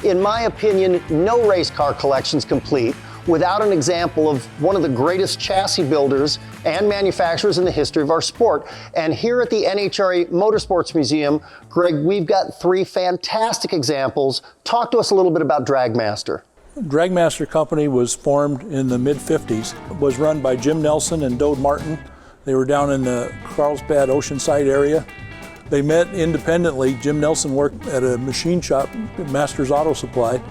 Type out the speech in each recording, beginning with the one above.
In my opinion, no race car collection's complete without an example of one of the greatest chassis builders and manufacturers in the history of our sport. And here at the NHRA Motorsports Museum, Greg, we've got three fantastic examples. Talk to us a little bit about Dragmaster. Dragmaster Company was formed in the mid-50s. It was run by Jim Nelson and Dode Martin. They were down in the Carlsbad Oceanside area. They met independently. Jim Nelson worked at a machine shop, Masters Auto Supply,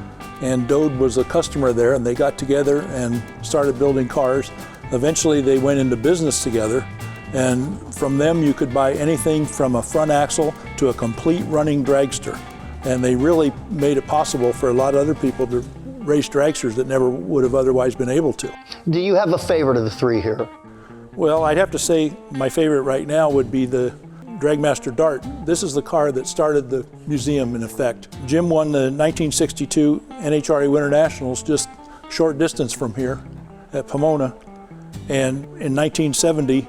and Dode was a customer there, and they got together and started building cars. Eventually they went into business together, and from them you could buy anything from a front axle to a complete running dragster. And they really made it possible for a lot of other people to race dragsters that never would have otherwise been able to. Do you have a favorite of the three here? Well, I'd have to say my favorite right now would be the Dragmaster Dart. This is the car that started the museum in effect. Jim won the 1962 NHRA Winter Nationals just short distance from here at Pomona. And in 1970,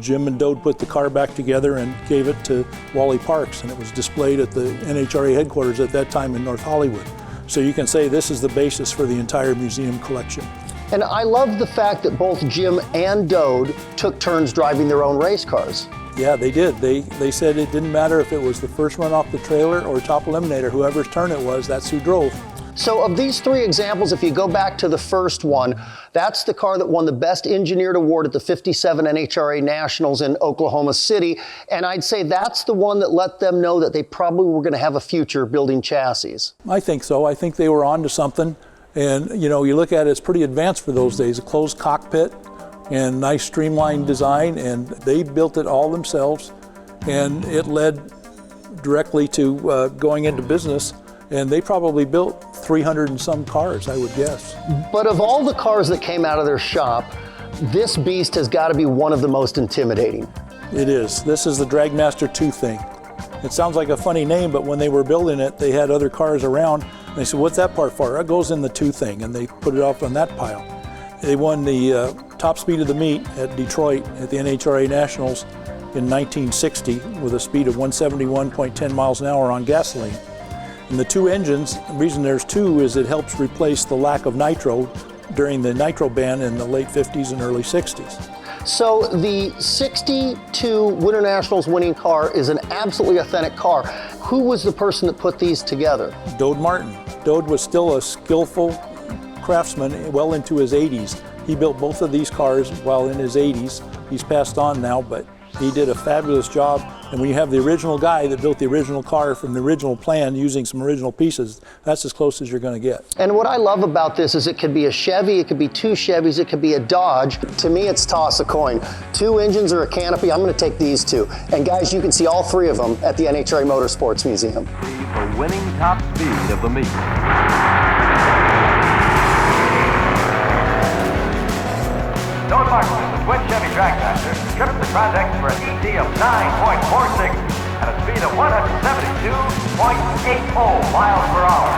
Jim and Dode put the car back together and gave it to Wally Parks, and it was displayed at the NHRA headquarters at that time in North Hollywood. So you can say this is the basis for the entire museum collection. And I love the fact that both Jim and Dode took turns driving their own race cars. Yeah, they did. They said it didn't matter if it was the first one off the trailer or top eliminator, whoever's turn it was, that's who drove. So of these three examples, if you go back to the first one, that's the car that won the Best Engineered Award at the 57 NHRA Nationals in Oklahoma City. And I'd say that's the one that let them know that they probably were going to have a future building chassis. I think so. I think they were on to something. And you know, you look at it, it's pretty advanced for those days. A closed cockpit and nice streamlined design, and they built it all themselves. And it led directly to going into business. And they probably built 300 and some cars, I would guess. But of all the cars that came out of their shop, this beast has got to be one of the most intimidating. It is. This is the Dragmaster 2 thing. It sounds like a funny name, but when they were building it, they had other cars around. And they said, what's that part for? It goes in the 2 thing, and they put it off on that pile. They won the top speed of the meet at Detroit at the NHRA Nationals in 1960 with a speed of 171.10 miles an hour on gasoline. And the 2 engines, the reason there's 2 is it helps replace the lack of nitro during the nitro ban in the late 50s and early 60s. So the 62 Winter Nationals winning car is an absolutely authentic car. Who was the person that put these together? Dode Martin. Dode was still a skillful craftsman well into his 80s. He built both of these cars while in his 80s. He's passed on now, but he did a fabulous job. And when you have the original guy that built the original car from the original plan using some original pieces, that's as close as you're going to get. And what I love about this is it could be a Chevy, it could be 2 Chevys, it could be a Dodge. To me, it's toss a coin. 2 engines or a canopy, I'm going to take these 2. And guys, you can see all 3 of them at the NHRA Motorsports Museum. For winning top speed of the meet. Dode Martin, the twin Chevy Dragmaster, tripped the Crotex for an ET of 9.46 and a speed of 172.80 miles per hour.